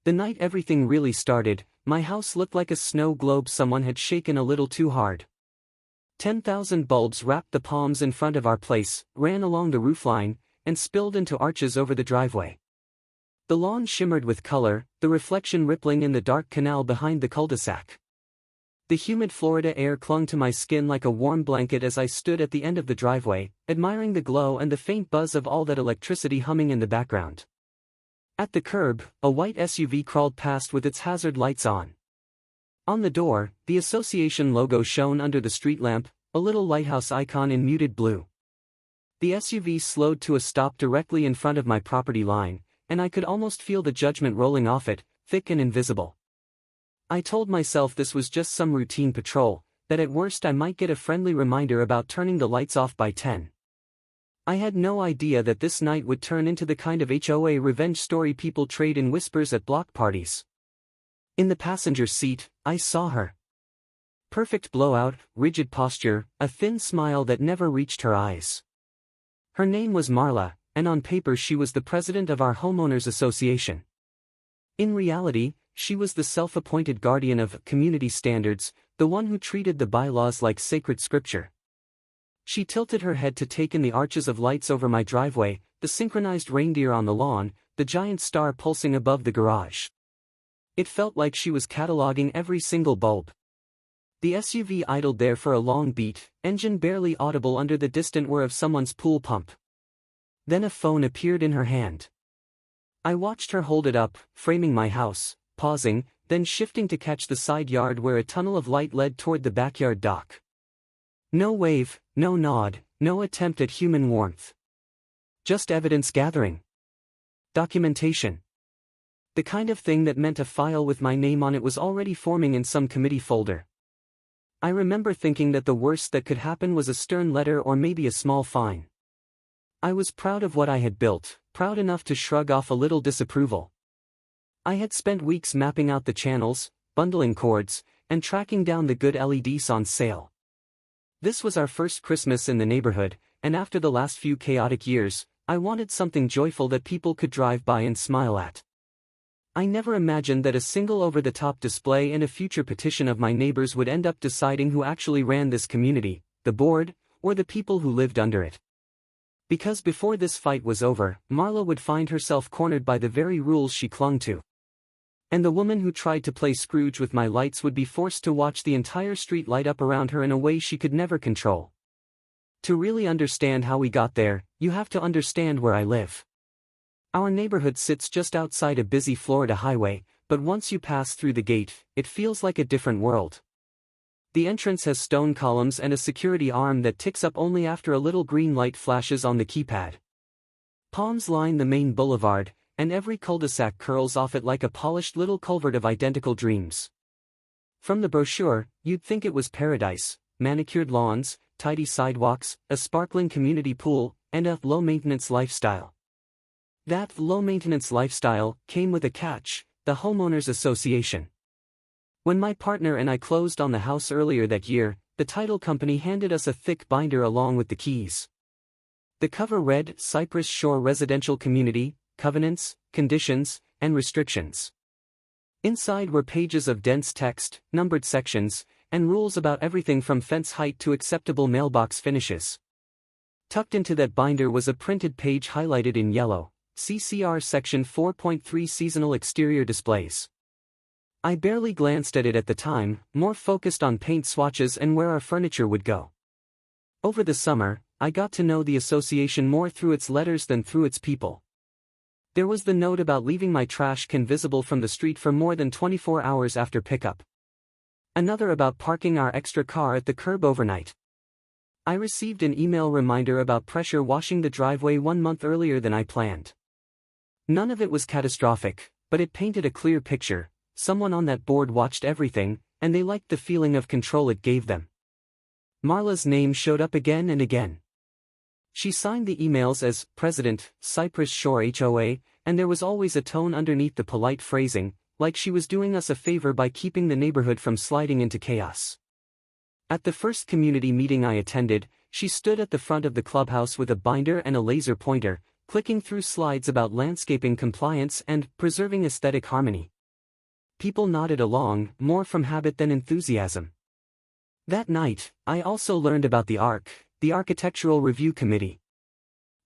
The night everything really started, my house looked like a snow globe someone had shaken a little too hard. 10,000 bulbs wrapped the palms in front of our place, ran along the roofline, and spilled into arches over the driveway. The lawn shimmered with color, the reflection rippling in the dark canal behind the cul-de-sac. The humid Florida air clung to my skin like a warm blanket as I stood at the end of the driveway, admiring the glow and the faint buzz of all that electricity humming in the background. At the curb, a white SUV crawled past with its hazard lights on. On the door, the association logo shone under the street lamp, a little lighthouse icon in muted blue. The SUV slowed to a stop directly in front of my property line, and I could almost feel the judgment rolling off it, thick and invisible. I told myself this was just some routine patrol, that at worst I might get a friendly reminder about turning the lights off by 10. I had no idea that this night would turn into the kind of HOA revenge story people trade in whispers at block parties. In the passenger seat, I saw her. Perfect blowout, rigid posture, a thin smile that never reached her eyes. Her name was Marla, and on paper she was the president of our homeowners association. In reality, she was the self-appointed guardian of community standards, the one who treated the bylaws like sacred scripture. She tilted her head to take in the arches of lights over my driveway, the synchronized reindeer on the lawn, the giant star pulsing above the garage. It felt like she was cataloging every single bulb. The SUV idled there for a long beat, engine barely audible under the distant whir of someone's pool pump. Then a phone appeared in her hand. I watched her hold it up, framing my house, pausing, then shifting to catch the side yard where a tunnel of light led toward the backyard dock. No wave, no nod, no attempt at human warmth. Just evidence gathering. Documentation. The kind of thing that meant a file with my name on it was already forming in some committee folder. I remember thinking that the worst that could happen was a stern letter or maybe a small fine. I was proud of what I had built, proud enough to shrug off a little disapproval. I had spent weeks mapping out the channels, bundling cords, and tracking down the good LEDs on sale. This was our first Christmas in the neighborhood, and after the last few chaotic years, I wanted something joyful that people could drive by and smile at. I never imagined that a single over-the-top display and a future petition of my neighbors would end up deciding who actually ran this community, the board, or the people who lived under it. Because before this fight was over, Marla would find herself cornered by the very rules she clung to. And the woman who tried to play Scrooge with my lights would be forced to watch the entire street light up around her in a way she could never control. To really understand how we got there, you have to understand where I live. Our neighborhood sits just outside a busy Florida highway, but once you pass through the gate, it feels like a different world. The entrance has stone columns and a security arm that ticks up only after a little green light flashes on the keypad. Palms line the main boulevard, and every cul-de-sac curls off it like a polished little culvert of identical dreams. From the brochure, you'd think it was paradise: manicured lawns, tidy sidewalks, a sparkling community pool, and a low-maintenance lifestyle. That low-maintenance lifestyle came with a catch: the homeowners association. When my partner and I closed on the house earlier that year, the title company handed us a thick binder along with the keys. The cover read Cypress Shore Residential Community, Covenants, Conditions, and Restrictions. Inside were pages of dense text, numbered sections, and rules about everything from fence height to acceptable mailbox finishes. Tucked into that binder was a printed page highlighted in yellow: CCR Section 4.3 Seasonal Exterior Displays. I barely glanced at it at the time, more focused on paint swatches and where our furniture would go. Over the summer, I got to know the association more through its letters than through its people. There was the note about leaving my trash can visible from the street for more than 24 hours after pickup. Another about parking our extra car at the curb overnight. I received an email reminder about pressure washing the driveway 1 month earlier than I planned. None of it was catastrophic, but it painted a clear picture. Someone on that board watched everything, and they liked the feeling of control it gave them. Marla's name showed up again and again. She signed the emails as President, Cypress Shore HOA, and there was always a tone underneath the polite phrasing, like she was doing us a favor by keeping the neighborhood from sliding into chaos. At the first community meeting I attended, she stood at the front of the clubhouse with a binder and a laser pointer, clicking through slides about landscaping compliance and preserving aesthetic harmony. People nodded along, more from habit than enthusiasm. That night, I also learned about the ARC, the Architectural Review Committee.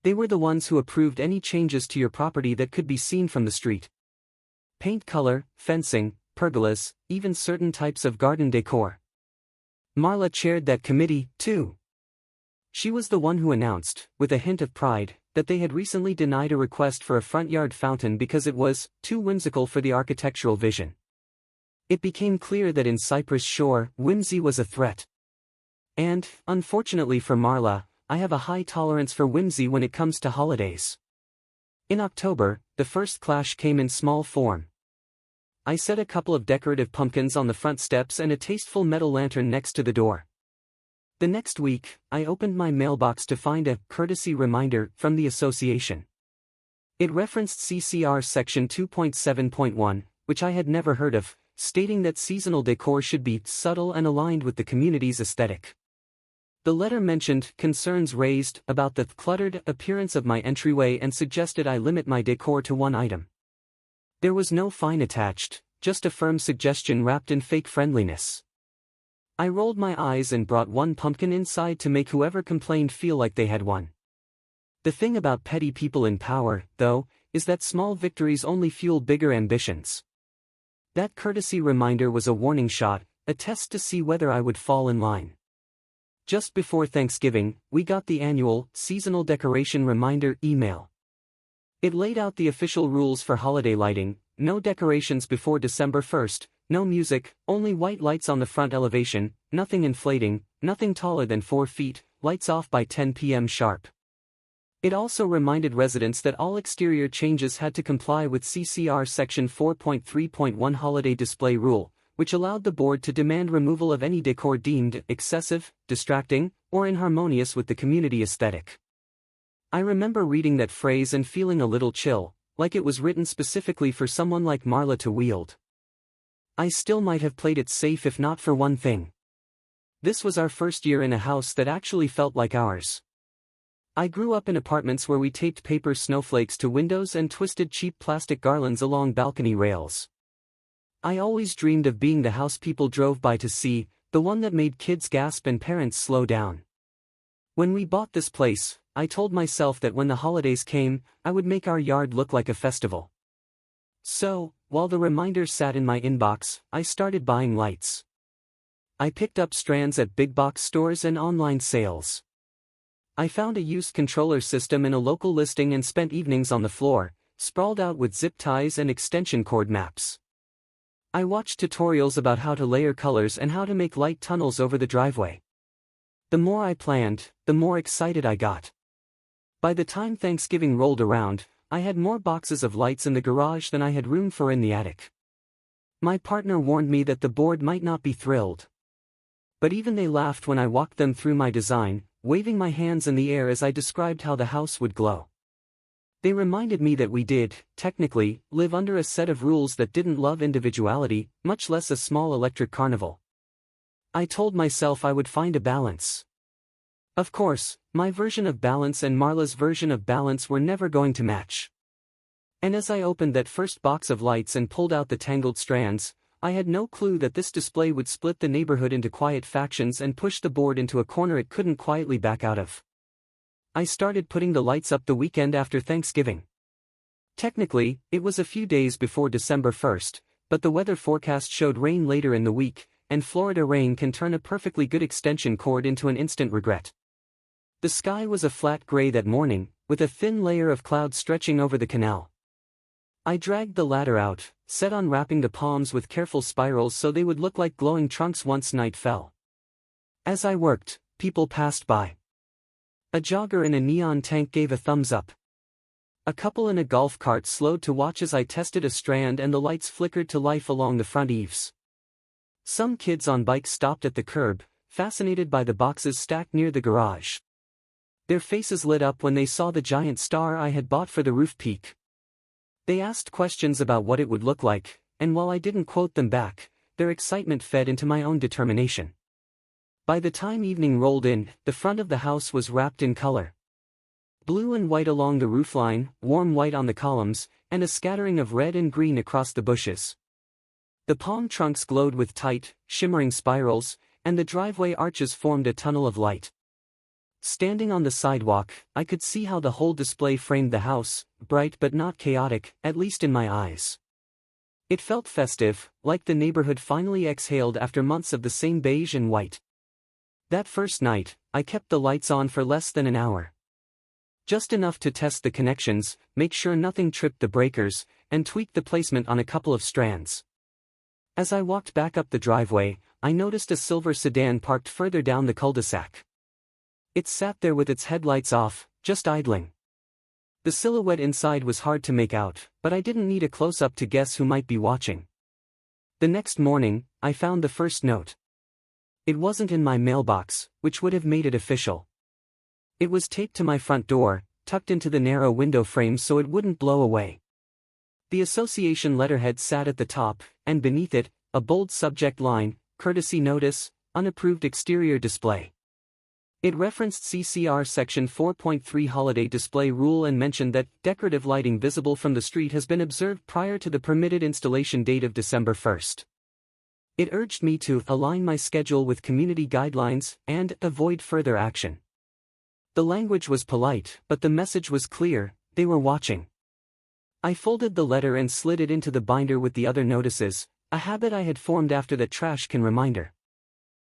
They were the ones who approved any changes to your property that could be seen from the street. Paint color, fencing, pergolas, even certain types of garden decor. Marla chaired that committee, too. She was the one who announced, with a hint of pride, that they had recently denied a request for a front yard fountain because it was too whimsical for the architectural vision. It became clear that in Cypress Shore, whimsy was a threat. And, unfortunately for Marla, I have a high tolerance for whimsy when it comes to holidays. In October, the first clash came in small form. I set a couple of decorative pumpkins on the front steps and a tasteful metal lantern next to the door. The next week, I opened my mailbox to find a courtesy reminder from the association. It referenced CCR Section 2.7.1, which I had never heard of, stating that seasonal decor should be subtle and aligned with the community's aesthetic. The letter mentioned concerns raised about the cluttered appearance of my entryway and suggested I limit my decor to one item. There was no fine attached, just a firm suggestion wrapped in fake friendliness. I rolled my eyes and brought one pumpkin inside to make whoever complained feel like they had won. The thing about petty people in power, though, is that small victories only fuel bigger ambitions. That courtesy reminder was a warning shot, a test to see whether I would fall in line. Just before Thanksgiving, we got the annual, seasonal decoration reminder email. It laid out the official rules for holiday lighting: no decorations before December 1st, no music, only white lights on the front elevation, nothing inflating, nothing taller than 4 feet, lights off by 10 p.m. sharp. It also reminded residents that all exterior changes had to comply with CCR Section 4.3.1 Holiday Display Rule, which allowed the board to demand removal of any decor deemed excessive, distracting, or inharmonious with the community aesthetic. I remember reading that phrase and feeling a little chill, like it was written specifically for someone like Marla to wield. I still might have played it safe if not for one thing. This was our first year in a house that actually felt like ours. I grew up in apartments where we taped paper snowflakes to windows and twisted cheap plastic garlands along balcony rails. I always dreamed of being the house people drove by to see, the one that made kids gasp and parents slow down. When we bought this place, I told myself that when the holidays came, I would make our yard look like a festival. So, while the reminder sat in my inbox, I started buying lights. I picked up strands at big box stores and online sales. I found a used controller system in a local listing and spent evenings on the floor, sprawled out with zip ties and extension cord maps. I watched tutorials about how to layer colors and how to make light tunnels over the driveway. The more I planned, the more excited I got. By the time Thanksgiving rolled around, I had more boxes of lights in the garage than I had room for in the attic. My partner warned me that the board might not be thrilled. But even they laughed when I walked them through my design, waving my hands in the air as I described how the house would glow. They reminded me that we did, technically, live under a set of rules that didn't love individuality, much less a small electric carnival. I told myself I would find a balance. Of course, my version of balance and Marla's version of balance were never going to match. And as I opened that first box of lights and pulled out the tangled strands, I had no clue that this display would split the neighborhood into quiet factions and push the board into a corner it couldn't quietly back out of. I started putting the lights up the weekend after Thanksgiving. Technically, it was a few days before December 1st, but the weather forecast showed rain later in the week, and Florida rain can turn a perfectly good extension cord into an instant regret. The sky was a flat gray that morning, with a thin layer of clouds stretching over the canal. I dragged the ladder out, set on wrapping the palms with careful spirals so they would look like glowing trunks once night fell. As I worked, people passed by. A jogger in a neon tank gave a thumbs up. A couple in a golf cart slowed to watch as I tested a strand and the lights flickered to life along the front eaves. Some kids on bikes stopped at the curb, fascinated by the boxes stacked near the garage. Their faces lit up when they saw the giant star I had bought for the roof peak. They asked questions about what it would look like, and while I didn't quote them back, their excitement fed into my own determination. By the time evening rolled in, the front of the house was wrapped in color. Blue and white along the roofline, warm white on the columns, and a scattering of red and green across the bushes. The palm trunks glowed with tight, shimmering spirals, and the driveway arches formed a tunnel of light. Standing on the sidewalk, I could see how the whole display framed the house, bright but not chaotic, at least in my eyes. It felt festive, like the neighborhood finally exhaled after months of the same beige and white. That first night, I kept the lights on for less than an hour. Just enough to test the connections, make sure nothing tripped the breakers, and tweak the placement on a couple of strands. As I walked back up the driveway, I noticed a silver sedan parked further down the cul-de-sac. It sat there with its headlights off, just idling. The silhouette inside was hard to make out, but I didn't need a close-up to guess who might be watching. The next morning, I found the first note. It wasn't in my mailbox, which would have made it official. It was taped to my front door, tucked into the narrow window frame so it wouldn't blow away. The association letterhead sat at the top, and beneath it, a bold subject line, courtesy notice, unapproved exterior display. It referenced CCR Section 4.3 Holiday Display Rule and mentioned that decorative lighting visible from the street has been observed prior to the permitted installation date of December 1st. It urged me to align my schedule with community guidelines and avoid further action. The language was polite, but the message was clear: they were watching. I folded the letter and slid it into the binder with the other notices, a habit I had formed after that trash can reminder.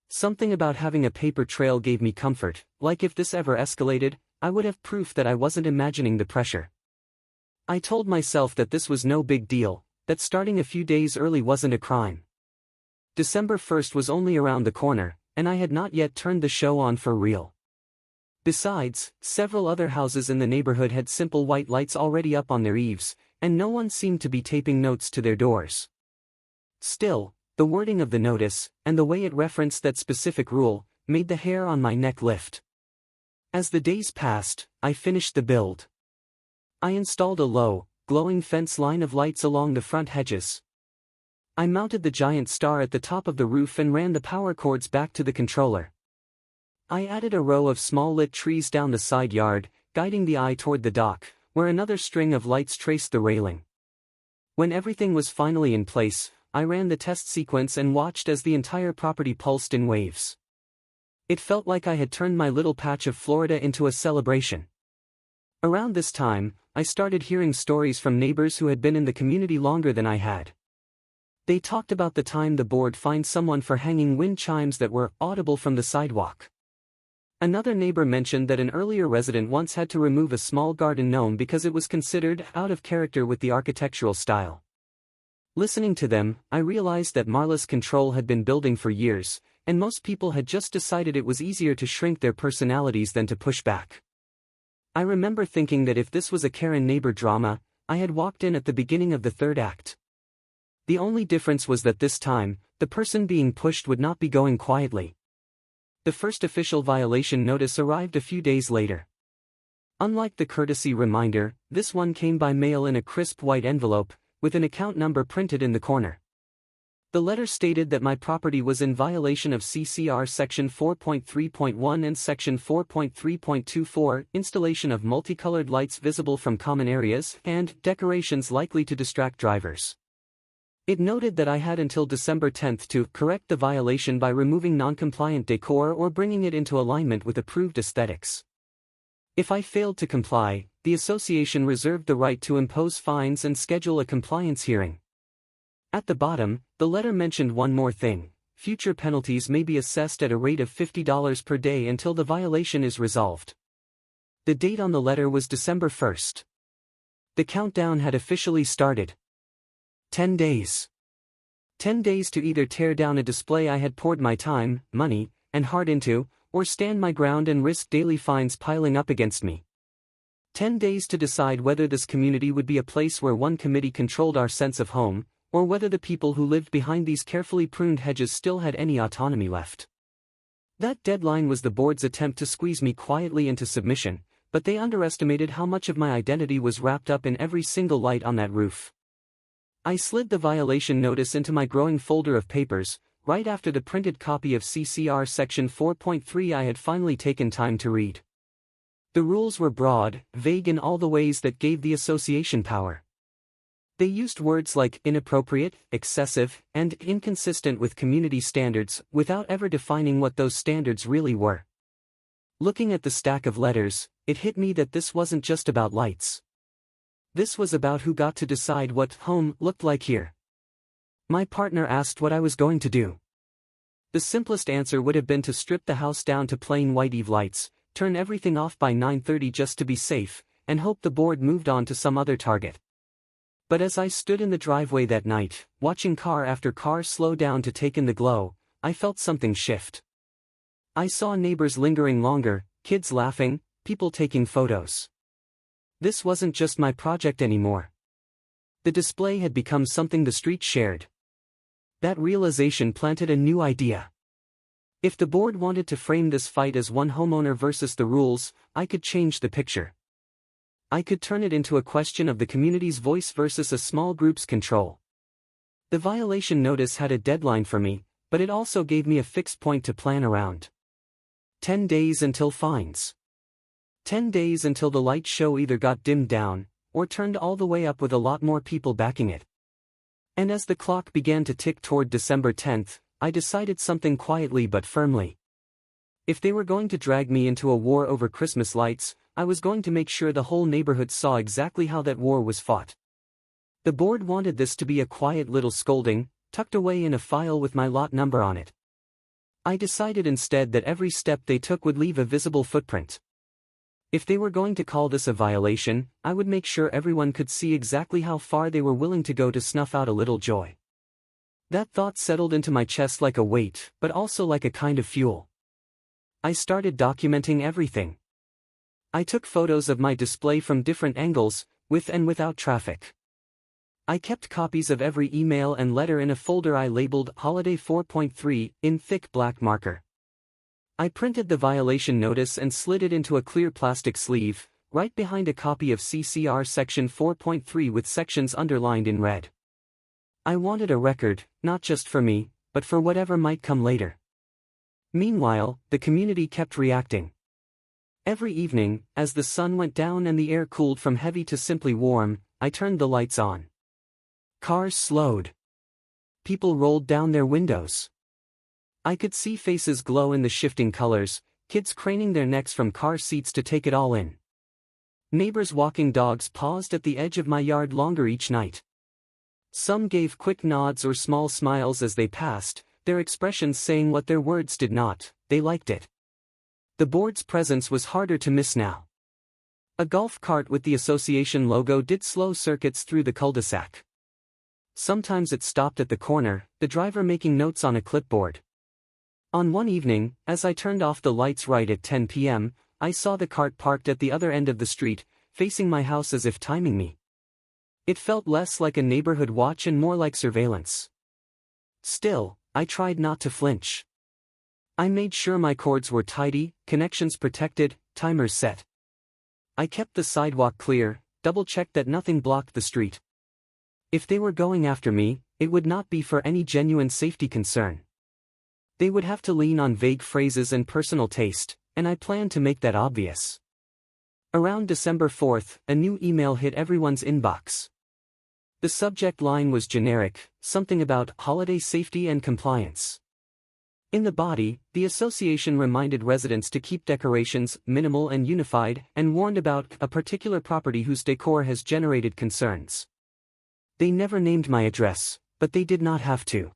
Something about having a paper trail gave me comfort, like if this ever escalated, I would have proof that I wasn't imagining the pressure. I told myself that this was no big deal, that starting a few days early wasn't a crime. December 1st was only around the corner, and I had not yet turned the show on for real. Besides, several other houses in the neighborhood had simple white lights already up on their eaves, and no one seemed to be taping notes to their doors. Still, the wording of the notice, and the way it referenced that specific rule, made the hair on my neck lift. As the days passed, I finished the build. I installed a low, glowing fence line of lights along the front hedges. I mounted the giant star at the top of the roof and ran the power cords back to the controller. I added a row of small lit trees down the side yard, guiding the eye toward the dock, where another string of lights traced the railing. When everything was finally in place, I ran the test sequence and watched as the entire property pulsed in waves. It felt like I had turned my little patch of Florida into a celebration. Around this time, I started hearing stories from neighbors who had been in the community longer than I had. They talked about the time the board fined someone for hanging wind chimes that were audible from the sidewalk. Another neighbor mentioned that an earlier resident once had to remove a small garden gnome because it was considered out of character with the architectural style. Listening to them, I realized that Marla's control had been building for years, and most people had just decided it was easier to shrink their personalities than to push back. I remember thinking that if this was a Karen neighbor drama, I had walked in at the beginning of the third act. The only difference was that this time, the person being pushed would not be going quietly. The first official violation notice arrived a few days later. Unlike the courtesy reminder, this one came by mail in a crisp white envelope, with an account number printed in the corner. The letter stated that my property was in violation of CCR Section 4.3.1 and Section 4.3.24, installation of multicolored lights visible from common areas, and decorations likely to distract drivers. It noted that I had until December 10th to correct the violation by removing non-compliant decor or bringing it into alignment with approved aesthetics. If I failed to comply, the association reserved the right to impose fines and schedule a compliance hearing. At the bottom, the letter mentioned one more thing: future penalties may be assessed at a rate of $50 per day until the violation is resolved. The date on the letter was December 1st. The countdown had officially started. 10 days. 10 days to either tear down a display I had poured my time, money, and heart into, or stand my ground and risk daily fines piling up against me. 10 days to decide whether this community would be a place where one committee controlled our sense of home, or whether the people who lived behind these carefully pruned hedges still had any autonomy left. That deadline was the board's attempt to squeeze me quietly into submission, but they underestimated how much of my identity was wrapped up in every single light on that roof. I slid the violation notice into my growing folder of papers, right after the printed copy of CCR Section 4.3 I had finally taken time to read. The rules were broad, vague in all the ways that gave the association power. They used words like inappropriate, excessive, and inconsistent with community standards without ever defining what those standards really were. Looking at the stack of letters, it hit me that this wasn't just about lights. This was about who got to decide what home looked like here. My partner asked what I was going to do. The simplest answer would have been to strip the house down to plain white Eve lights, turn everything off by 9:30 just to be safe, and hope the board moved on to some other target. But as I stood in the driveway that night, watching car after car slow down to take in the glow, I felt something shift. I saw neighbors lingering longer, kids laughing, people taking photos. This wasn't just my project anymore. The display had become something the street shared. That realization planted a new idea. If the board wanted to frame this fight as one homeowner versus the rules, I could change the picture. I could turn it into a question of the community's voice versus a small group's control. The violation notice had a deadline for me, but it also gave me a fixed point to plan around. 10 days until fines. 10 days until the light show either got dimmed down, or turned all the way up with a lot more people backing it. And as the clock began to tick toward December 10th, I decided something quietly but firmly. If they were going to drag me into a war over Christmas lights, I was going to make sure the whole neighborhood saw exactly how that war was fought. The board wanted this to be a quiet little scolding, tucked away in a file with my lot number on it. I decided instead that every step they took would leave a visible footprint. If they were going to call this a violation, I would make sure everyone could see exactly how far they were willing to go to snuff out a little joy. That thought settled into my chest like a weight, but also like a kind of fuel. I started documenting everything. I took photos of my display from different angles, with and without traffic. I kept copies of every email and letter in a folder I labeled Holiday 4.3 in thick black marker. I printed the violation notice and slid it into a clear plastic sleeve, right behind a copy of CCR Section 4.3 with sections underlined in red. I wanted a record, not just for me, but for whatever might come later. Meanwhile, the community kept reacting. Every evening, as the sun went down and the air cooled from heavy to simply warm, I turned the lights on. Cars slowed. People rolled down their windows. I could see faces glow in the shifting colors, kids craning their necks from car seats to take it all in. Neighbors walking dogs paused at the edge of my yard longer each night. Some gave quick nods or small smiles as they passed, their expressions saying what their words did not, they liked it. The board's presence was harder to miss now. A golf cart with the association logo did slow circuits through the cul-de-sac. Sometimes it stopped at the corner, the driver making notes on a clipboard. On one evening, as I turned off the lights right at 10 p.m., I saw the cart parked at the other end of the street, facing my house as if timing me. It felt less like a neighborhood watch and more like surveillance. Still, I tried not to flinch. I made sure my cords were tidy, connections protected, timers set. I kept the sidewalk clear, double-checked that nothing blocked the street. If they were going after me, it would not be for any genuine safety concern. They would have to lean on vague phrases and personal taste, and I planned to make that obvious. Around December 4th, a new email hit everyone's inbox. The subject line was generic, something about holiday safety and compliance. In the body, the association reminded residents to keep decorations minimal and unified, and warned about a particular property whose decor has generated concerns. They never named my address, but they did not have to.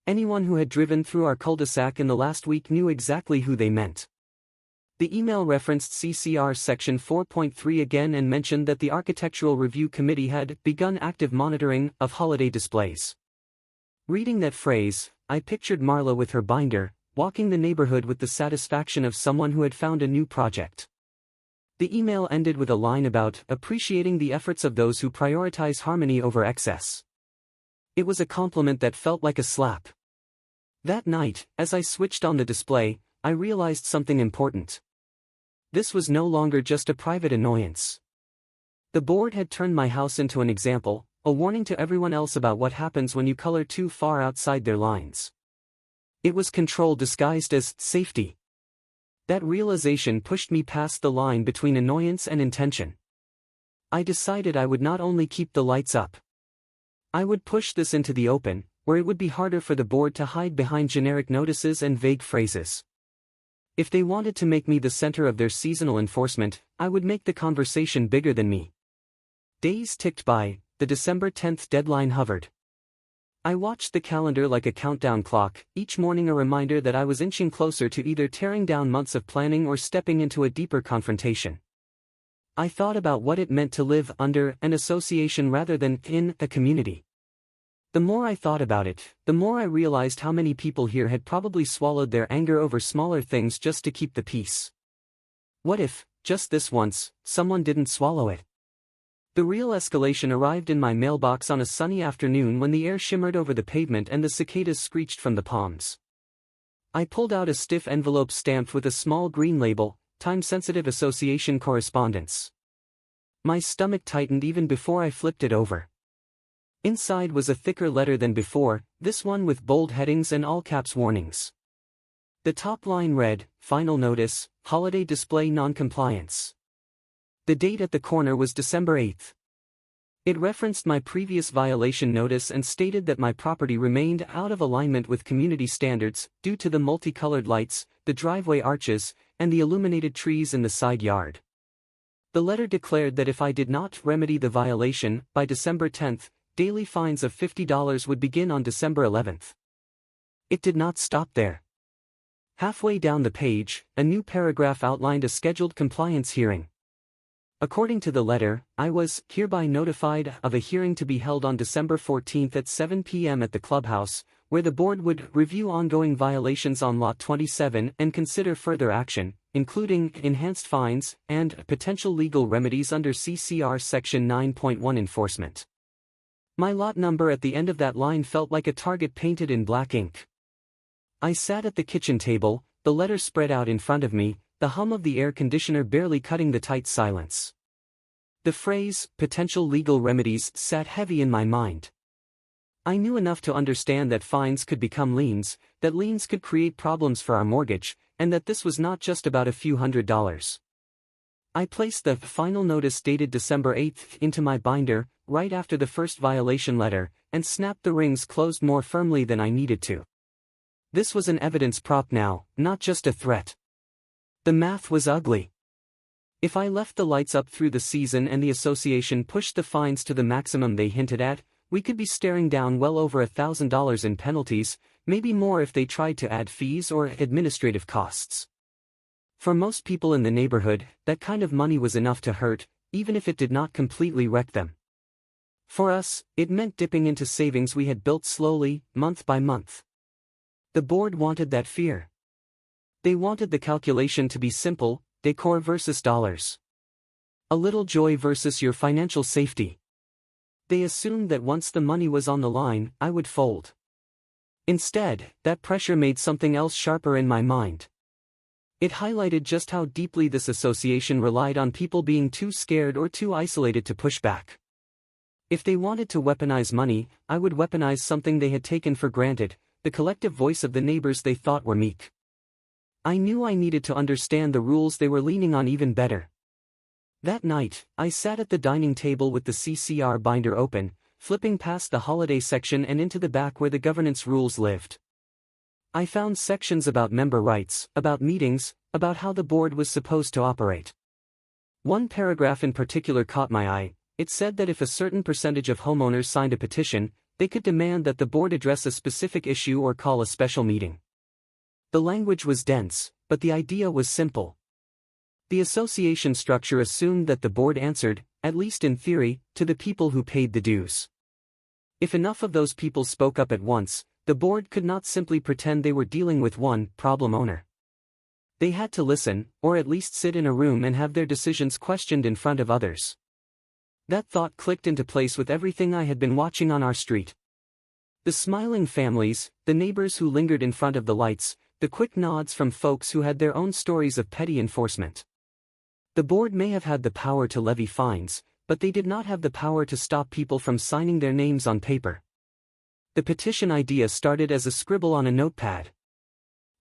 Anyone who had driven through our cul-de-sac in the last week knew exactly who they meant. The email referenced CCR Section 4.3 again and mentioned that the Architectural Review Committee had begun active monitoring of holiday displays. Reading that phrase, I pictured Marla with her binder, walking the neighborhood with the satisfaction of someone who had found a new project. The email ended with a line about appreciating the efforts of those who prioritize harmony over excess. It was a compliment that felt like a slap. That night, as I switched on the display, I realized something important. This was no longer just a private annoyance. The board had turned my house into an example, a warning to everyone else about what happens when you color too far outside their lines. It was control disguised as safety. That realization pushed me past the line between annoyance and intention. I decided I would not only keep the lights up. I would push this into the open, where it would be harder for the board to hide behind generic notices and vague phrases. If they wanted to make me the center of their seasonal enforcement, I would make the conversation bigger than me. Days ticked by, the December 10th deadline hovered. I watched the calendar like a countdown clock, each morning a reminder that I was inching closer to either tearing down months of planning or stepping into a deeper confrontation. I thought about what it meant to live under an association rather than in a community. The more I thought about it, the more I realized how many people here had probably swallowed their anger over smaller things just to keep the peace. What if, just this once, someone didn't swallow it? The real escalation arrived in my mailbox on a sunny afternoon when the air shimmered over the pavement and the cicadas screeched from the palms. I pulled out a stiff envelope stamped with a small green label, Time-Sensitive Association Correspondence. My stomach tightened even before I flipped it over. Inside was a thicker letter than before, this one with bold headings and all-caps warnings. The top line read, Final Notice, Holiday Display Non-Compliance. The date at the corner was December 8th. It referenced my previous violation notice and stated that my property remained out of alignment with community standards due to the multicolored lights, the driveway arches, and the illuminated trees in the side yard. The letter declared that if I did not remedy the violation by December 10th, daily fines of $50 would begin on December 11th. It did not stop there. Halfway down the page, a new paragraph outlined a scheduled compliance hearing. According to the letter, I was hereby notified of a hearing to be held on December 14th at 7 p.m. at the clubhouse, where the board would review ongoing violations on Lot 27 and consider further action, including enhanced fines and potential legal remedies under CCR Section 9.1 enforcement. My lot number at the end of that line felt like a target painted in black ink. I sat at the kitchen table, the letter spread out in front of me, the hum of the air conditioner barely cutting the tight silence. The phrase, potential legal remedies, sat heavy in my mind. I knew enough to understand that fines could become liens, that liens could create problems for our mortgage, and that this was not just about a few $100s. I placed the final notice dated December 8th into my binder, right after the first violation letter, and snapped the rings closed more firmly than I needed to. This was an evidence prop now, not just a threat. The math was ugly. If I left the lights up through the season and the association pushed the fines to the maximum they hinted at, we could be staring down well over $1,000 in penalties, maybe more if they tried to add fees or administrative costs. For most people in the neighborhood, that kind of money was enough to hurt, even if it did not completely wreck them. For us, it meant dipping into savings we had built slowly, month by month. The board wanted that fear. They wanted the calculation to be simple, decor versus dollars. A little joy versus your financial safety. They assumed that once the money was on the line, I would fold. Instead, that pressure made something else sharper in my mind. It highlighted just how deeply this association relied on people being too scared or too isolated to push back. If they wanted to weaponize money, I would weaponize something they had taken for granted, the collective voice of the neighbors they thought were meek. I knew I needed to understand the rules they were leaning on even better. That night, I sat at the dining table with the CCR binder open, flipping past the holiday section and into the back where the governance rules lived. I found sections about member rights, about meetings, about how the board was supposed to operate. One paragraph in particular caught my eye. It said that if a certain percentage of homeowners signed a petition, they could demand that the board address a specific issue or call a special meeting. The language was dense, but the idea was simple. The association structure assumed that the board answered, at least in theory, to the people who paid the dues. If enough of those people spoke up at once, the board could not simply pretend they were dealing with one problem owner. They had to listen, or at least sit in a room and have their decisions questioned in front of others. That thought clicked into place with everything I had been watching on our street. The smiling families, the neighbors who lingered in front of the lights, the quick nods from folks who had their own stories of petty enforcement. The board may have had the power to levy fines, but they did not have the power to stop people from signing their names on paper. The petition idea started as a scribble on a notepad.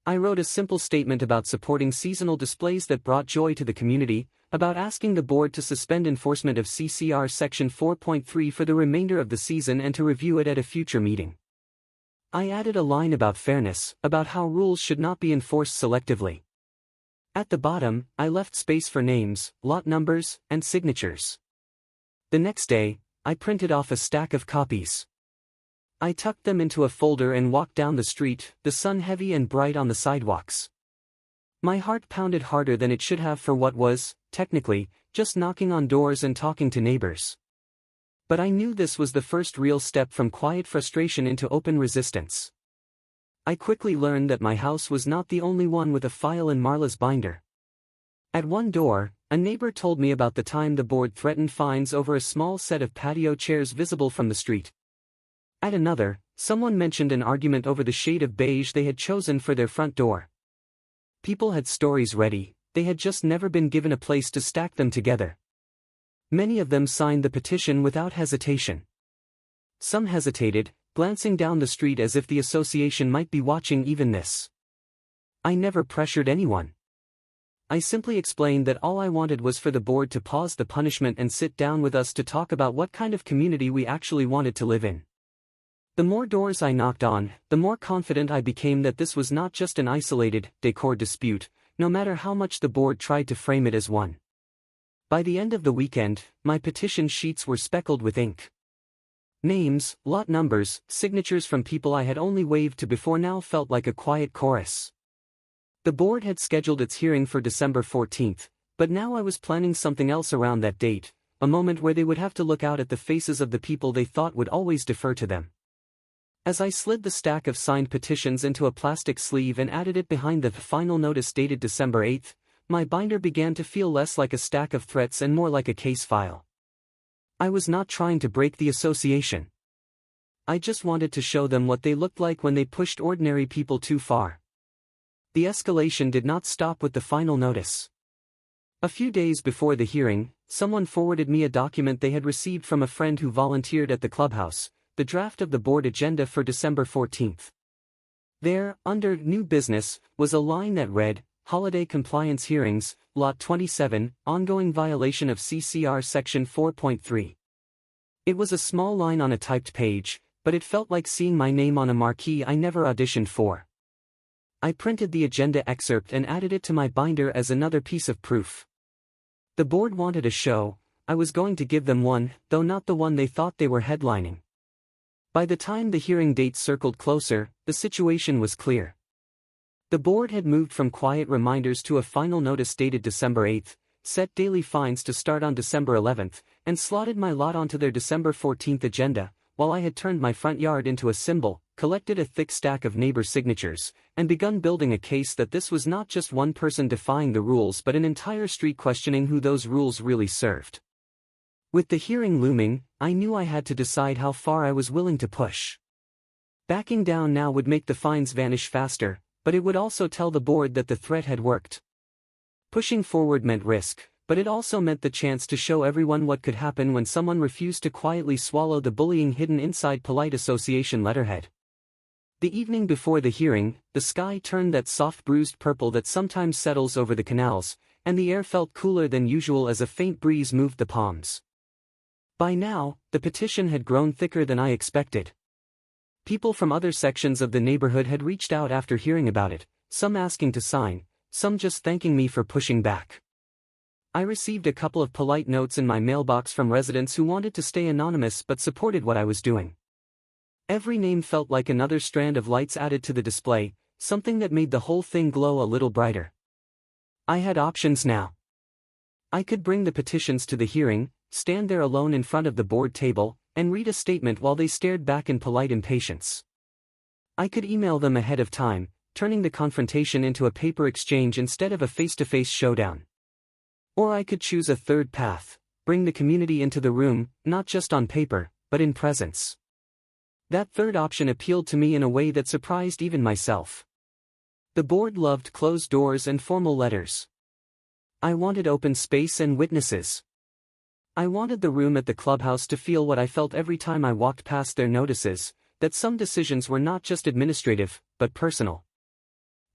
I wrote a simple statement about supporting seasonal displays that brought joy to the community, about asking the board to suspend enforcement of CCR Section 4.3 for the remainder of the season and to review it at a future meeting. I added a line about fairness, about how rules should not be enforced selectively. At the bottom, I left space for names, lot numbers, and signatures. The next day, I printed off a stack of copies. I tucked them into a folder and walked down the street, the sun heavy and bright on the sidewalks. My heart pounded harder than it should have for what was, technically, just knocking on doors and talking to neighbors. But I knew this was the first real step from quiet frustration into open resistance. I quickly learned that my house was not the only one with a file in Marla's binder. At one door, a neighbor told me about the time the board threatened fines over a small set of patio chairs visible from the street. At another, someone mentioned an argument over the shade of beige they had chosen for their front door. People had stories ready, they had just never been given a place to stack them together. Many of them signed the petition without hesitation. Some hesitated, glancing down the street as if the association might be watching even this. I never pressured anyone. I simply explained that all I wanted was for the board to pause the punishment and sit down with us to talk about what kind of community we actually wanted to live in. The more doors I knocked on, the more confident I became that this was not just an isolated, decor dispute, no matter how much the board tried to frame it as one. By the end of the weekend, my petition sheets were speckled with ink. Names, lot numbers, signatures from people I had only waved to before now felt like a quiet chorus. The board had scheduled its hearing for December 14th, but now I was planning something else around that date, a moment where they would have to look out at the faces of the people they thought would always defer to them. As I slid the stack of signed petitions into a plastic sleeve and added it behind the final notice dated December 8th, my binder began to feel less like a stack of threats and more like a case file. I was not trying to break the association. I just wanted to show them what they looked like when they pushed ordinary people too far. The escalation did not stop with the final notice. A few days before the hearing, someone forwarded me a document they had received from a friend who volunteered at the clubhouse, the draft of the board agenda for December 14th. There, under New Business, was a line that read, Holiday Compliance Hearings, Lot 27, Ongoing Violation of CCR Section 4.3. It was a small line on a typed page, but it felt like seeing my name on a marquee I never auditioned for. I printed the agenda excerpt and added it to my binder as another piece of proof. The board wanted a show, I was going to give them one, though not the one they thought they were headlining. By the time the hearing date circled closer, the situation was clear. The board had moved from quiet reminders to a final notice dated December 8th, set daily fines to start on December 11th, and slotted my lot onto their December 14th agenda, while I had turned my front yard into a symbol, collected a thick stack of neighbor signatures, and begun building a case that this was not just one person defying the rules but an entire street questioning who those rules really served. With the hearing looming, I knew I had to decide how far I was willing to push. Backing down now would make the fines vanish faster, but it would also tell the board that the threat had worked. Pushing forward meant risk, but it also meant the chance to show everyone what could happen when someone refused to quietly swallow the bullying hidden inside polite association letterhead. The evening before the hearing, the sky turned that soft bruised purple that sometimes settles over the canals, and the air felt cooler than usual as a faint breeze moved the palms. By now, the petition had grown thicker than I expected. People from other sections of the neighborhood had reached out after hearing about it, some asking to sign, some just thanking me for pushing back. I received a couple of polite notes in my mailbox from residents who wanted to stay anonymous but supported what I was doing. Every name felt like another strand of lights added to the display, something that made the whole thing glow a little brighter. I had options now. I could bring the petitions to the hearing, stand there alone in front of the board table, and read a statement while they stared back in polite impatience. I could email them ahead of time, turning the confrontation into a paper exchange instead of a face-to-face showdown. Or I could choose a third path, bring the community into the room, not just on paper, but in presence. That third option appealed to me in a way that surprised even myself. The board loved closed doors and formal letters. I wanted open space and witnesses. I wanted the room at the clubhouse to feel what I felt every time I walked past their notices, that some decisions were not just administrative, but personal.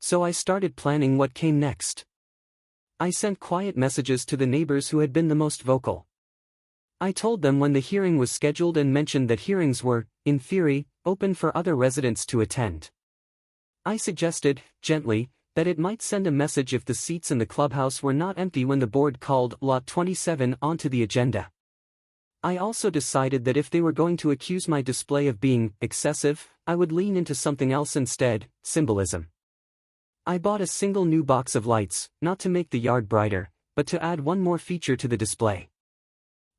So I started planning what came next. I sent quiet messages to the neighbors who had been the most vocal. I told them when the hearing was scheduled and mentioned that hearings were, in theory, open for other residents to attend. I suggested, gently, that it might send a message if the seats in the clubhouse were not empty when the board called Lot 27 onto the agenda. I also decided that if they were going to accuse my display of being excessive, I would lean into something else instead: symbolism. I bought a single new box of lights, not to make the yard brighter, but to add one more feature to the display.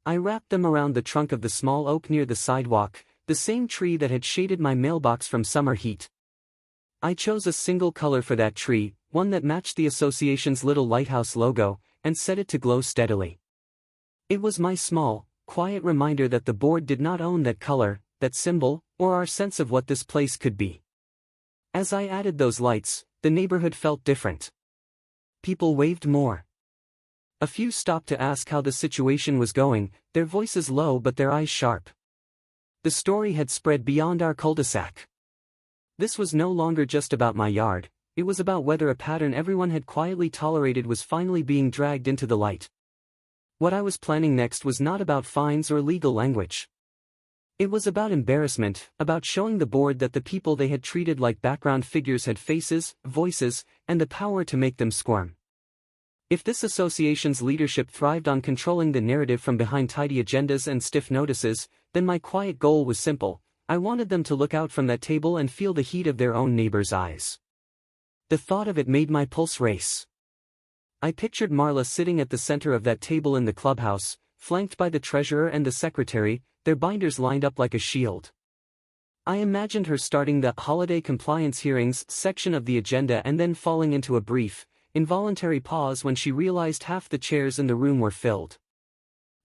I wrapped them around the trunk of the small oak near the sidewalk, the same tree that had shaded my mailbox from summer heat. I chose a single color for that tree, one that matched the association's little lighthouse logo, and set it to glow steadily. It was my small, quiet reminder that the board did not own that color, that symbol, or our sense of what this place could be. As I added those lights, the neighborhood felt different. People waved more. A few stopped to ask how the situation was going, their voices low but their eyes sharp. The story had spread beyond our cul-de-sac. This was no longer just about my yard, it was about whether a pattern everyone had quietly tolerated was finally being dragged into the light. What I was planning next was not about fines or legal language. It was about embarrassment, about showing the board that the people they had treated like background figures had faces, voices, and the power to make them squirm. If this association's leadership thrived on controlling the narrative from behind tidy agendas and stiff notices, then my quiet goal was simple: I wanted them to look out from that table and feel the heat of their own neighbors' eyes. The thought of it made my pulse race. I pictured Marla sitting at the center of that table in the clubhouse, flanked by the treasurer and the secretary, their binders lined up like a shield. I imagined her starting the holiday compliance hearings section of the agenda and then falling into a brief, involuntary pause when she realized half the chairs in the room were filled.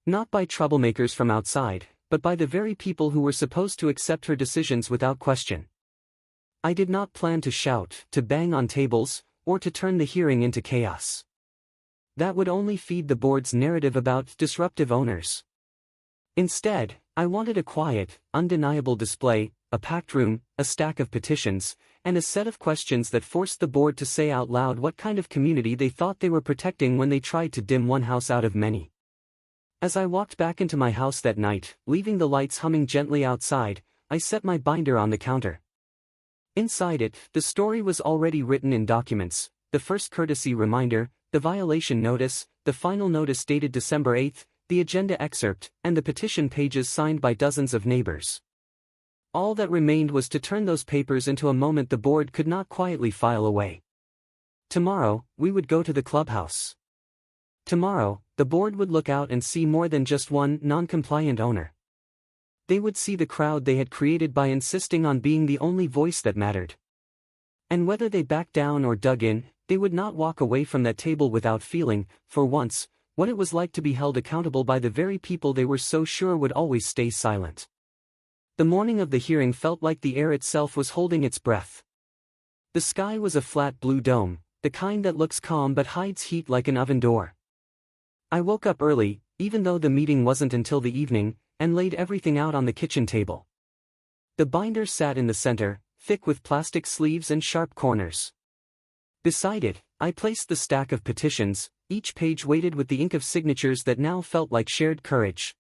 Not by troublemakers from outside, but by the very people who were supposed to accept her decisions without question. I did not plan to shout, to bang on tables, or to turn the hearing into chaos. That would only feed the board's narrative about disruptive owners. Instead, I wanted a quiet, undeniable display, a packed room, a stack of petitions, and a set of questions that forced the board to say out loud what kind of community they thought they were protecting when they tried to dim one house out of many. As I walked back into my house that night, leaving the lights humming gently outside, I set my binder on the counter. Inside it, the story was already written in documents: the first courtesy reminder, the violation notice, the final notice dated December 8th, the agenda excerpt, and the petition pages signed by dozens of neighbors. All that remained was to turn those papers into a moment the board could not quietly file away. Tomorrow, we would go to the clubhouse. Tomorrow, the board would look out and see more than just one non-compliant owner. They would see the crowd they had created by insisting on being the only voice that mattered. And whether they backed down or dug in, they would not walk away from that table without feeling, for once, what it was like to be held accountable by the very people they were so sure would always stay silent. The morning of the hearing felt like the air itself was holding its breath. The sky was a flat blue dome, the kind that looks calm but hides heat like an oven door. I woke up early, even though the meeting wasn't until the evening, and laid everything out on the kitchen table. The binder sat in the center, thick with plastic sleeves and sharp corners. Beside it, I placed the stack of petitions, each page weighted with the ink of signatures that now felt like shared courage.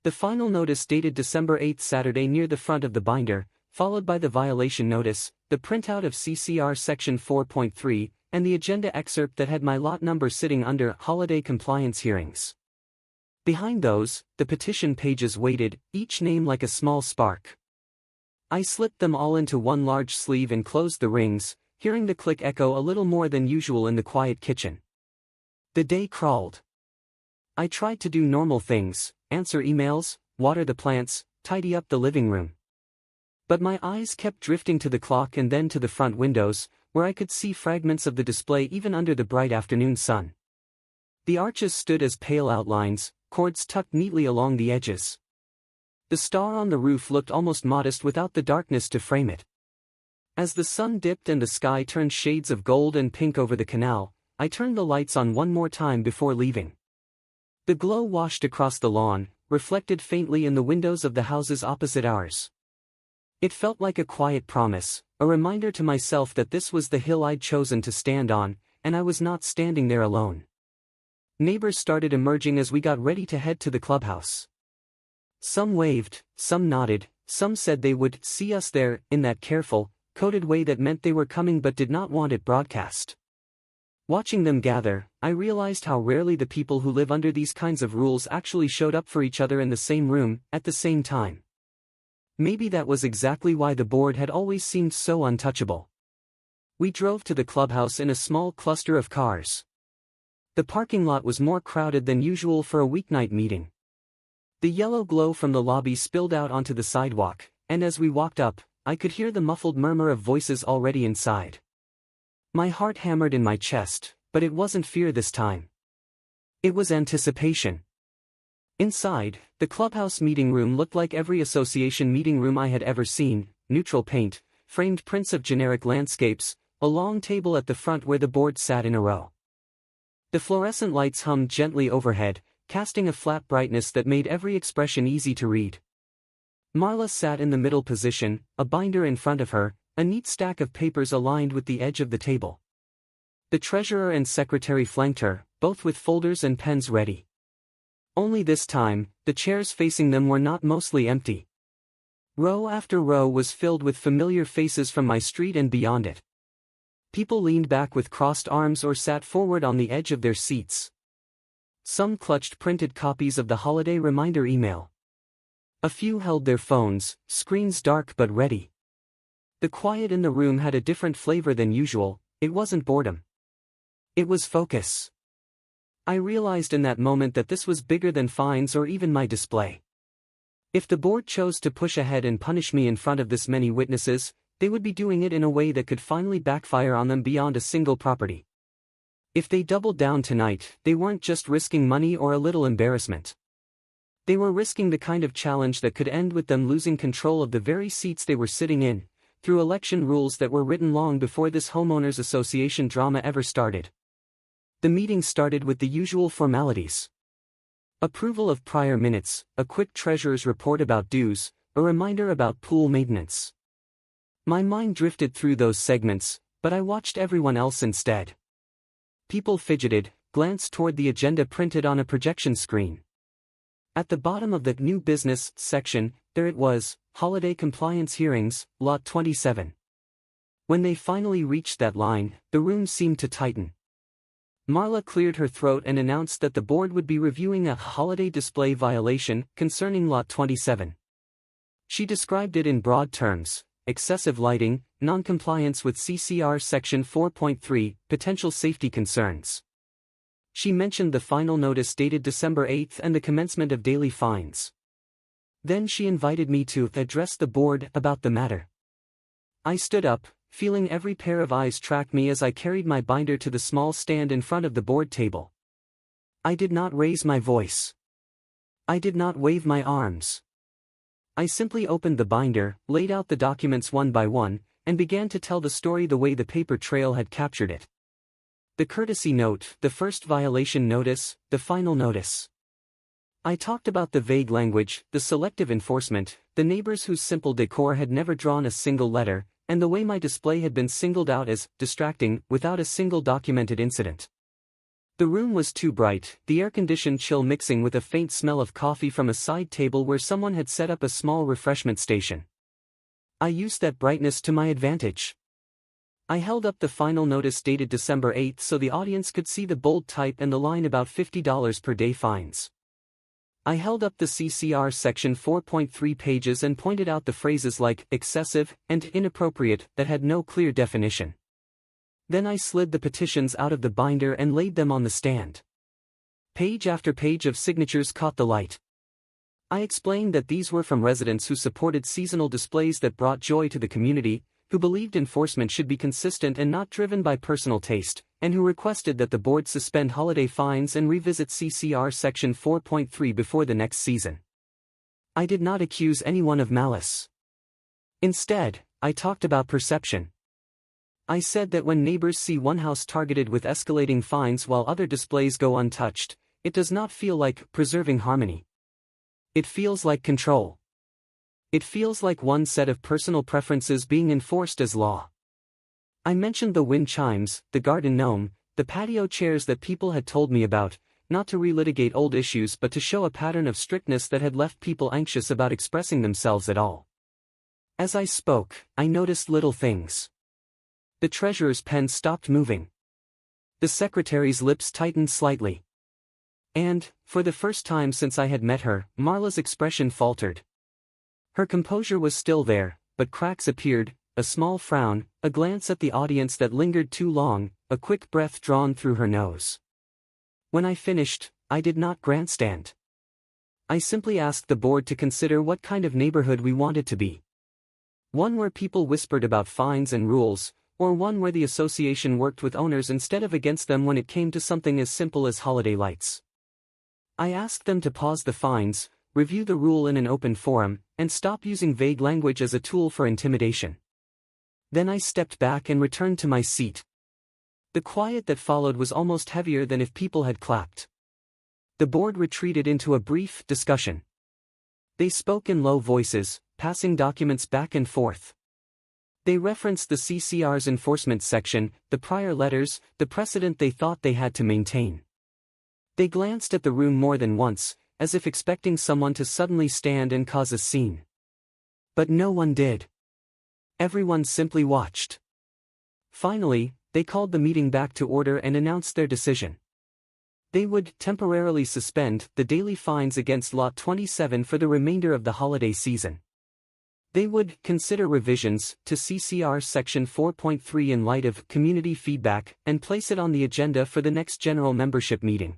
The final notice dated December 8th, Saturday, near the front of the binder, followed by the violation notice, the printout of CCR Section 4.3, and the agenda excerpt that had my lot number sitting under holiday compliance hearings. Behind those, the petition pages waited, each name like a small spark. I slipped them all into one large sleeve and closed the rings, hearing the click echo a little more than usual in the quiet kitchen. The day crawled. I tried to do normal things: answer emails, water the plants, tidy up the living room. But my eyes kept drifting to the clock and then to the front windows, where I could see fragments of the display even under the bright afternoon sun. The arches stood as pale outlines, cords tucked neatly along the edges. The star on the roof looked almost modest without the darkness to frame it. As the sun dipped and the sky turned shades of gold and pink over the canal, I turned the lights on one more time before leaving. The glow washed across the lawn, reflected faintly in the windows of the houses opposite ours. It felt like a quiet promise, a reminder to myself that this was the hill I'd chosen to stand on, and I was not standing there alone. Neighbors started emerging as we got ready to head to the clubhouse. Some waved, some nodded, some said they would see us there, in that careful, coded way that meant they were coming but did not want it broadcast. Watching them gather, I realized how rarely the people who live under these kinds of rules actually showed up for each other in the same room, at the same time. Maybe that was exactly why the board had always seemed so untouchable. We drove to the clubhouse in a small cluster of cars. The parking lot was more crowded than usual for a weeknight meeting. The yellow glow from the lobby spilled out onto the sidewalk, and as we walked up, I could hear the muffled murmur of voices already inside. My heart hammered in my chest, but it wasn't fear this time. It was anticipation. Inside, the clubhouse meeting room looked like every association meeting room I had ever seen: neutral paint, framed prints of generic landscapes, a long table at the front where the board sat in a row. The fluorescent lights hummed gently overhead, casting a flat brightness that made every expression easy to read. Marla sat in the middle position, a binder in front of her, a neat stack of papers aligned with the edge of the table. The treasurer and secretary flanked her, both with folders and pens ready. Only this time, the chairs facing them were not mostly empty. Row after row was filled with familiar faces from my street and beyond it. People leaned back with crossed arms or sat forward on the edge of their seats. Some clutched printed copies of the holiday reminder email. A few held their phones, screens dark but ready. The quiet in the room had a different flavor than usual. It wasn't boredom. It was focus. I realized in that moment that this was bigger than fines or even my display. If the board chose to push ahead and punish me in front of this many witnesses, they would be doing it in a way that could finally backfire on them beyond a single property. If they doubled down tonight, they weren't just risking money or a little embarrassment. They were risking the kind of challenge that could end with them losing control of the very seats they were sitting in, through election rules that were written long before this homeowners association drama ever started. The meeting started with the usual formalities. Approval of prior minutes, a quick treasurer's report about dues, a reminder about pool maintenance. My mind drifted through those segments, but I watched everyone else instead. People fidgeted, glanced toward the agenda printed on a projection screen. At the bottom of the new business section, there it was: holiday compliance hearings, lot 27. When they finally reached that line, the room seemed to tighten. Marla cleared her throat and announced that the board would be reviewing a holiday display violation concerning lot 27. She described it in broad terms: excessive lighting, non-compliance with CCR Section 4.3, potential safety concerns. She mentioned the final notice dated December 8 and the commencement of daily fines. Then she invited me to address the board about the matter. I stood up, feeling every pair of eyes track me as I carried my binder to the small stand in front of the board table. I did not raise my voice. I did not wave my arms. I simply opened the binder, laid out the documents one by one, and began to tell the story the way the paper trail had captured it. The courtesy note, the first violation notice, the final notice. I talked about the vague language, the selective enforcement, the neighbors whose simple decor had never drawn a single letter, and the way my display had been singled out as distracting without a single documented incident. The room was too bright, the air-conditioned chill mixing with a faint smell of coffee from a side table where someone had set up a small refreshment station. I used that brightness to my advantage. I held up the final notice dated December 8 so the audience could see the bold type and the line about $50 per day fines. I held up the CCR Section 4.3 pages and pointed out the phrases like excessive and inappropriate that had no clear definition. Then I slid the petitions out of the binder and laid them on the stand. Page after page of signatures caught the light. I explained that these were from residents who supported seasonal displays that brought joy to the community, who believed enforcement should be consistent and not driven by personal taste, and who requested that the board suspend holiday fines and revisit CCR Section 4.3 before the next season. I did not accuse anyone of malice. Instead, I talked about perception. I said that when neighbors see one house targeted with escalating fines while other displays go untouched, it does not feel like preserving harmony. It feels like control. It feels like one set of personal preferences being enforced as law. I mentioned the wind chimes, the garden gnome, the patio chairs that people had told me about, not to relitigate old issues but to show a pattern of strictness that had left people anxious about expressing themselves at all. As I spoke, I noticed little things. The treasurer's pen stopped moving. The secretary's lips tightened slightly. And, for the first time since I had met her, Marla's expression faltered. Her composure was still there, but cracks appeared, a small frown, a glance at the audience that lingered too long, a quick breath drawn through her nose. When I finished, I did not grandstand. I simply asked the board to consider what kind of neighborhood we wanted to be. One where people whispered about fines and rules, or one where the association worked with owners instead of against them when it came to something as simple as holiday lights. I asked them to pause the fines, review the rule in an open forum, and stop using vague language as a tool for intimidation. Then I stepped back and returned to my seat. The quiet that followed was almost heavier than if people had clapped. The board retreated into a brief discussion. They spoke in low voices, passing documents back and forth. They referenced the CCR's enforcement section, the prior letters, the precedent they thought they had to maintain. They glanced at the room more than once, as if expecting someone to suddenly stand and cause a scene. But no one did. Everyone simply watched. Finally, they called the meeting back to order and announced their decision. They would temporarily suspend the daily fines against Lot 27 for the remainder of the holiday season. They would consider revisions to CCR Section 4.3 in light of community feedback and place it on the agenda for the next general membership meeting.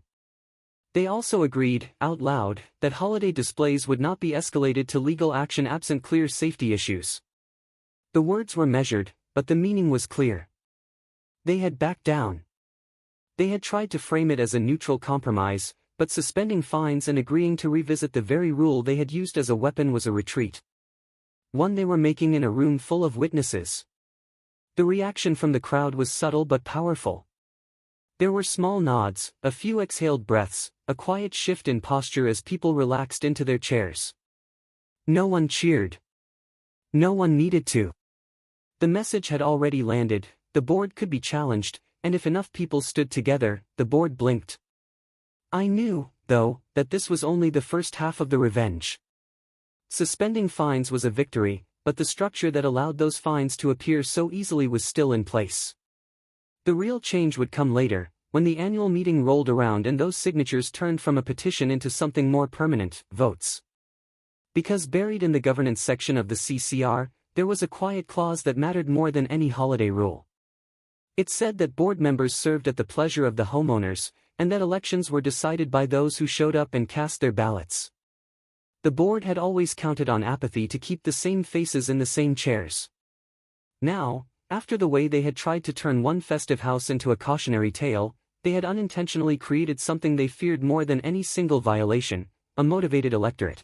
They also agreed, out loud, that holiday displays would not be escalated to legal action absent clear safety issues. The words were measured, but the meaning was clear. They had backed down. They had tried to frame it as a neutral compromise, but suspending fines and agreeing to revisit the very rule they had used as a weapon was a retreat. One they were making in a room full of witnesses. The reaction from the crowd was subtle but powerful. There were small nods, a few exhaled breaths, a quiet shift in posture as people relaxed into their chairs. No one cheered. No one needed to. The message had already landed, the board could be challenged, and if enough people stood together, the board blinked. I knew, though, that this was only the first half of the revenge. Suspending fines was a victory, but the structure that allowed those fines to appear so easily was still in place. The real change would come later, when the annual meeting rolled around and those signatures turned from a petition into something more permanent, votes. Because buried in the governance section of the CCR, there was a quiet clause that mattered more than any holiday rule. It said that board members served at the pleasure of the homeowners, and that elections were decided by those who showed up and cast their ballots. The board had always counted on apathy to keep the same faces in the same chairs. Now, after the way they had tried to turn one festive house into a cautionary tale, they had unintentionally created something they feared more than any single violation, a motivated electorate.